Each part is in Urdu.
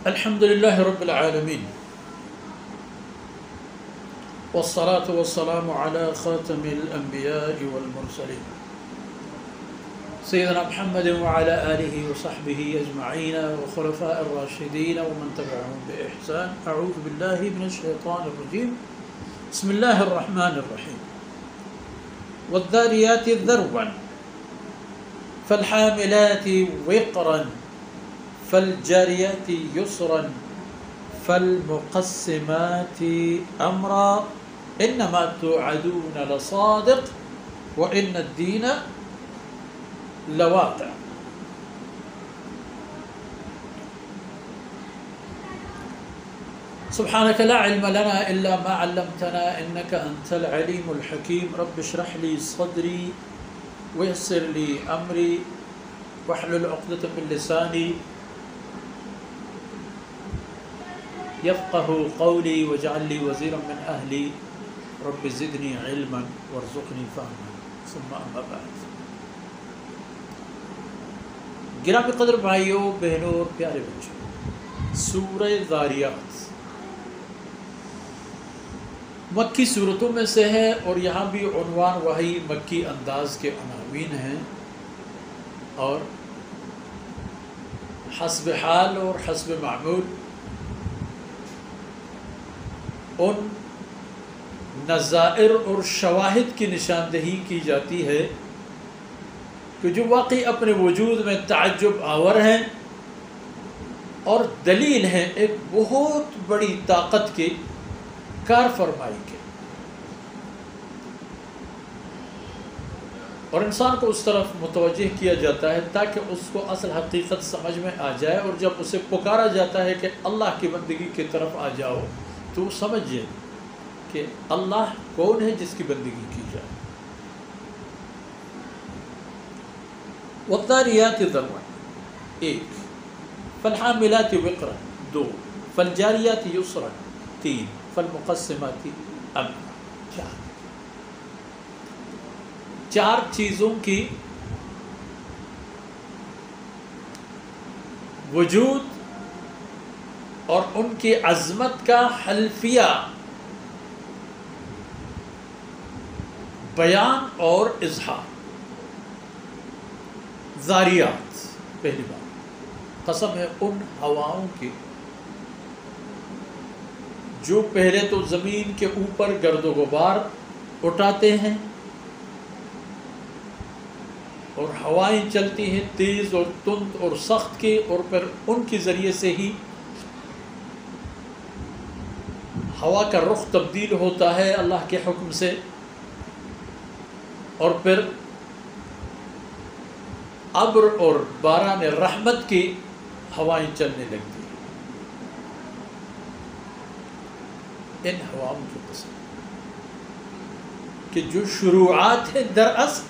الحمد لله رب العالمين والصلاة والسلام على خاتم الأنبياء والمرسلين سيدنا محمد وعلى آله وصحبه أجمعين وخلفاء الراشدين ومن تبعهم بإحسان. أعوذ بالله من الشيطان الرجيم. بسم الله الرحمن الرحيم. والذاريات ذروا فالحاملات وقرا فالجاريات يسرا فالمقسمات أمرا إنما توعدون لصادق وإن الدين لواقع. سبحانك لا علم لنا إلا ما علمتنا إنك أنت العليم الحكيم. رب اشرح لي صدري ويسر لي أمري واحلل عقدة من لساني يفقه قولي واجعل لي وزيرا من أهلي رب زدني علما وارزقني فهما. ثم أما بعد. گرامی قدر بھائیوں بہنوں اور پیارے بچوں، سورہ ذاریات مکی صورتوں میں سے ہے اور یہاں بھی عنوان وہی مکی انداز کے عناوین ہیں، اور حسب حال اور حسب معمول ان نظائر اور شواہد کی نشاندہی کی جاتی ہے کہ جو واقعی اپنے وجود میں تعجب آور ہیں اور دلیل ہیں ایک بہت بڑی طاقت کی کار فرمائی کے، اور انسان کو اس طرف متوجہ کیا جاتا ہے تاکہ اس کو اصل حقیقت سمجھ میں آ جائے، اور جب اسے پکارا جاتا ہے کہ اللہ کی بندگی کی طرف آ جاؤ تو سمجھے کہ اللہ کون ہے جس کی بندگی کی جائے. والذاریات ذروا 1، فالحاملات وقرا 2، فالجاریات یسرا 3، فالمقسمات امرا 4 چیزوں کی وجود اور ان کی عظمت کا حلفیہ بیان اور اظہار. ذاریات، پہلی بات قسم ہے ان ہواؤں کی جو پہلے تو زمین کے اوپر گرد و غبار اٹھاتے ہیں اور ہوائیں چلتی ہیں تیز اور تند اور سخت کی، اور پھر ان کے ذریعے سے ہی ہوا کا رخ تبدیل ہوتا ہے اللہ کے حکم سے، اور پھر ابر اور باران رحمت کی ہوائیں چلنے لگتی ہیں. ان ہواؤں کی قسم کہ جو شروعات ہے دراصل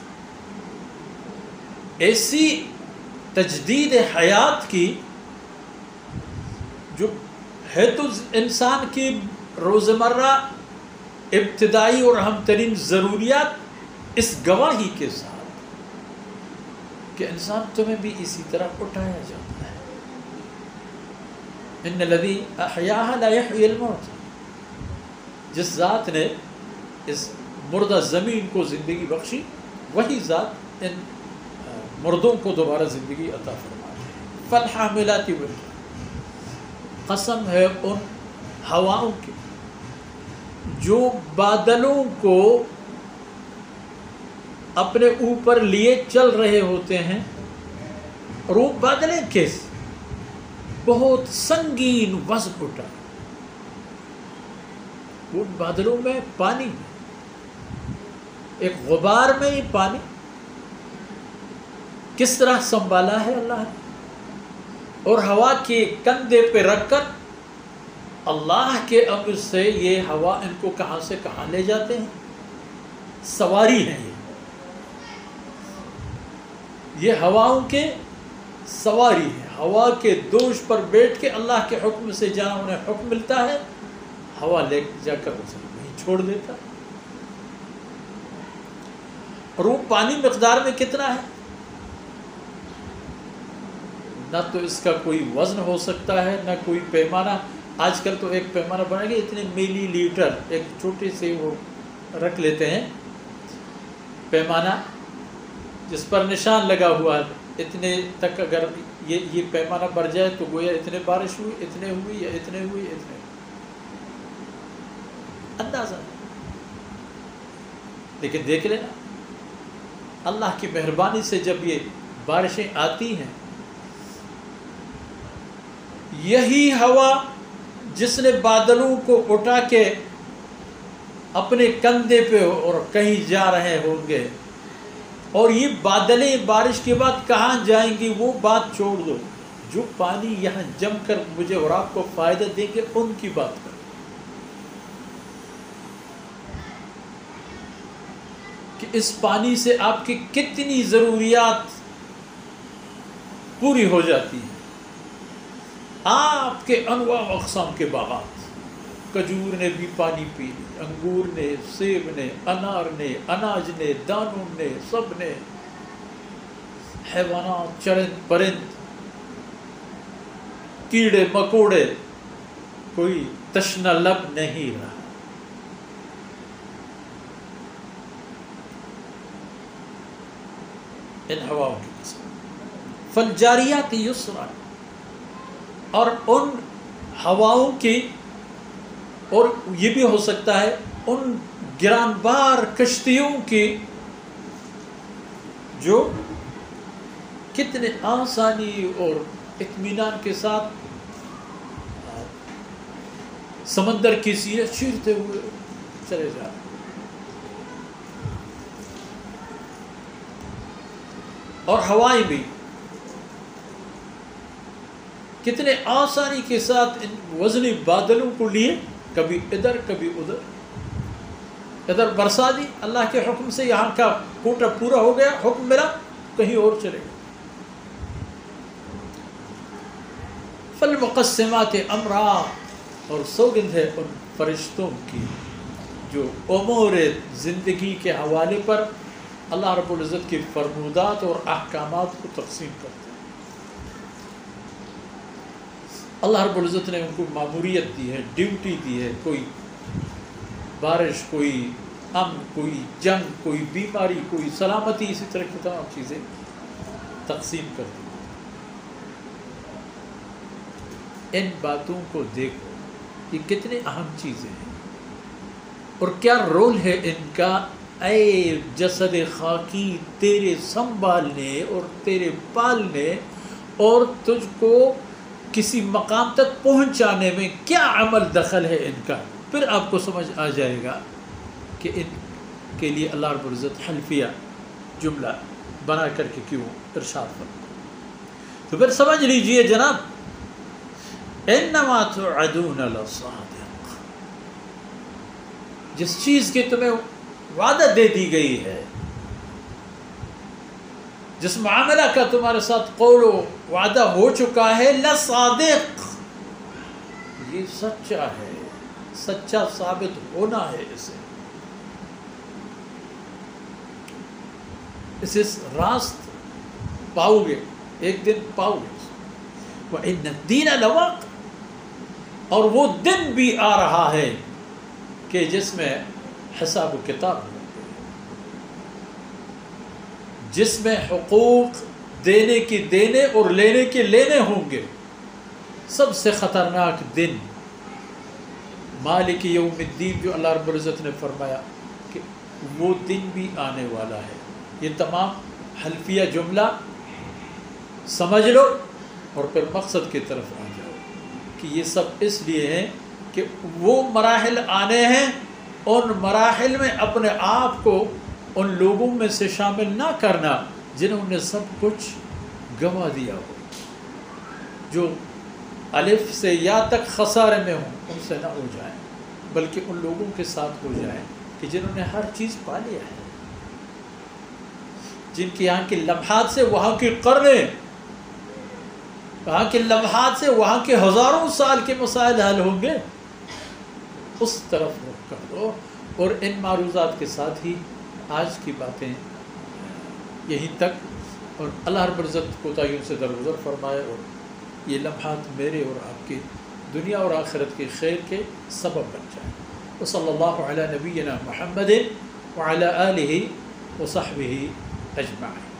ایسی تجدید حیات کی جو ہے تو انسان کی روزمرہ ابتدائی اور اہم ترین ضروریات اس گواہی کے ساتھ کہ انسان تمہیں بھی اسی طرح اٹھایا جاتا ہے. ان الذی احیاها لا یحیی الموت، جس ذات نے اس مردہ زمین کو زندگی بخشی وہی ذات ان مردوں کو دوبارہ زندگی عطا فرماتی ہے. فالحاملات وقرا، قسم ہے ان ہواؤں کی جو بادلوں کو اپنے اوپر لیے چل رہے ہوتے ہیں، اور وہ بادلیں کیسے بہت سنگین وزن اٹھا، وہ بادلوں میں پانی، ایک غبار میں ہی پانی کس طرح سنبھالا ہے اللہ نے، اور ہوا کے کندھے پہ رکھ کر اللہ کے امر سے یہ ہوا ان کو کہاں سے کہاں لے جاتے ہیں. سواری ہیں یہ ہواؤں کے سواری ہے. ہوا کے دوش پر بیٹھ کے اللہ کے حکم سے جہاں انہیں حکم ملتا ہے ہوا لے جا کر اسے وہیں چھوڑ دیتا ہے. اور وہ پانی مقدار میں کتنا ہے؟ نہ تو اس کا کوئی وزن ہو سکتا ہے، نہ کوئی پیمانہ. آج کل تو ایک پیمانہ بنا کے اتنے ملی لیٹر ایک چھوٹے سے وہ رکھ لیتے ہیں پیمانہ، جس پر نشان لگا ہوا ہے، اتنے تک اگر یہ پیمانہ بڑھ جائے تو گویا اتنے بارش ہوئی، اتنے ہوئی، یا اتنے ہوئی، اتنے اندازہ. لیکن دیکھ لینا اللہ کی مہربانی سے جب یہ بارشیں آتی ہیں، یہی ہوا جس نے بادلوں کو اٹھا کے اپنے کندھے پہ اور کہیں جا رہے ہوں گے، اور یہ بادلیں بارش کے بعد کہاں جائیں گی وہ بات چھوڑ دو، جو پانی یہاں جم کر مجھے اور آپ کو فائدہ دیں گے ان کی بات کرو. کہ اس پانی سے آپ کی کتنی ضروریات پوری ہو جاتی ہیں. آپ کے انواع و اقسام کے باغات، کھجور نے بھی پانی پی لی، انگور نے، سیب نے، انار نے، اناج نے، دانوں نے، سب نے، حیوانات، چرند پرند، کیڑے مکوڑے، کوئی تشنہ لب نہیں رہا. ان ہواؤں کی قسم. فالجاریات یسرا، اور ان ہواؤں کی، اور یہ بھی ہو سکتا ہے ان گران بار کشتیوں کی جو کتنے آسانی اور اطمینان کے ساتھ سمندر کی سیریں چیرتے ہوئے چلے جا رہے. اور ہوائیں بھی کتنے آسانی کے ساتھ ان وزنی بادلوں کو لیے کبھی ادھر کبھی ادھر، ادھر برسا دی اللہ کے حکم سے، یہاں کا کوٹا پورا ہو گیا، حکم ملا، کہیں اور چلے گئے. فالمقسمات امرا، اور سوگند ہے ان فرشتوں کی جو امور زندگی کے حوالے پر اللہ رب العزت کی فرمودات اور احکامات کو تقسیم کرتے ہیں. اللہ رب العزت نے ان کو ماموریت دی ہے، ڈیوٹی دی ہے، کوئی بارش، کوئی امن، کوئی جنگ، کوئی بیماری، کوئی سلامتی، اسی طرح کی تمام چیزیں تقسیم کر دی. ان باتوں کو دیکھو، یہ کتنے اہم چیزیں ہیں اور کیا رول ہے ان کا. اے جسد خاکی، تیرے سنبھالنے اور تیرے پالنے اور تجھ کو کسی مقام تک پہنچانے میں کیا عمل دخل ہے ان کا. پھر آپ کو سمجھ آ جائے گا کہ ان کے لیے اللہ رب العزت حلفیہ جملہ بنا کر کے کیوں ارشاد فرمایا. تو پھر سمجھ لیجئے جناب، انما توعدون لصادق، جس چیز کی تمہیں وعدہ دے دی گئی ہے، جس معاملہ کا تمہارے ساتھ قول و وعدہ ہو چکا ہے، لصادق، یہ سچا ہے، سچا ثابت ہونا ہے. اسے راست پاؤ گے، ایک دن پاؤ گے. وَإِنَّ الدِّينَ لَوَاقِعٌ، اور وہ دن بھی آ رہا ہے کہ جس میں حساب و کتاب ہوں گے، جس میں حقوق دینے کی دینے اور لینے کے لینے ہوں گے. سب سے خطرناک دن مالک یوم الدین جو اللہ رب العزت نے فرمایا کہ وہ دن بھی آنے والا ہے. یہ تمام حلفیہ جملہ سمجھ لو اور پھر مقصد کی طرف آ جاؤ کہ یہ سب اس لیے ہیں کہ وہ مراحل آنے ہیں. ان مراحل میں اپنے آپ کو ان لوگوں میں سے شامل نہ کرنا جنہوں نے سب کچھ گنوا دیا ہو، جو الف سے یا تک خسارے میں ہوں. ان سے نہ ہو جائیں، بلکہ ان لوگوں کے ساتھ ہو جائیں کہ جنہوں نے ہر چیز پا لیا ہے، جن کی یہاں کے لمحات سے وہاں کی قرنیں، وہاں کے لمحات سے وہاں کے ہزاروں سال کے مسائل حل ہوں گے. اس طرف رخ کر دو. اور ان معروضات کے ساتھ ہی آج کی باتیں یہیں تک. اور اللہ رب العزت کوتاہیوں سے درگزر فرمائے، اور یہ لمحات میرے اور آپ کے دنیا اور آخرت کے خیر کے سبب بن جائیں۔ وصلی اللہ علی نبینا محمد وعلی آلہ وصحبہ اجمعین۔